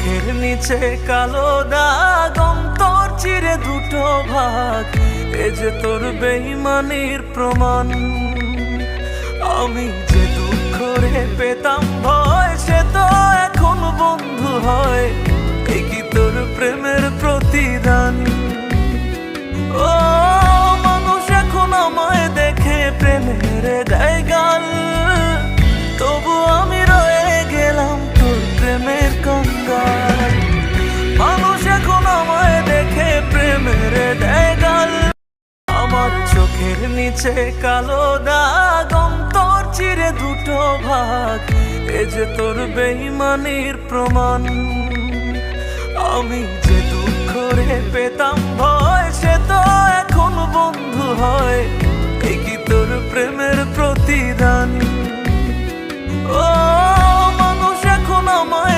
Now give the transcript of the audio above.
চোখের নিচে কালো দাগ, অন্তর চিরে দুটো ভাগ, এ যে তোর বেঈমানির প্রমাণ। আমি যে দুঃখ রে পেতাম ভয়, সে তো এখন বন্ধু হয়, এ কি তোর প্রেমের প্রতিদান। ও মানুষ এখন আমায় দেখে প্রেমের দেয় গাল, তবু আমি রয়ে গেলাম তোর প্রেমের কঙ্গাল। মানুষ এখন আমায় দেখে প্রেমের দেয় গাল, আমার চোখের নিচে কালো দাগ, অন্তর চিরে দুটো ভাগ, এ যে তোর বেঈমানির প্রমাণ। আমি যে দুঃখ রে পেতাম ভয়, সে তো এখন বন্ধু হয়, এ কি তোর প্রেমের প্রতিদান। ও মানুষ এখন আমায়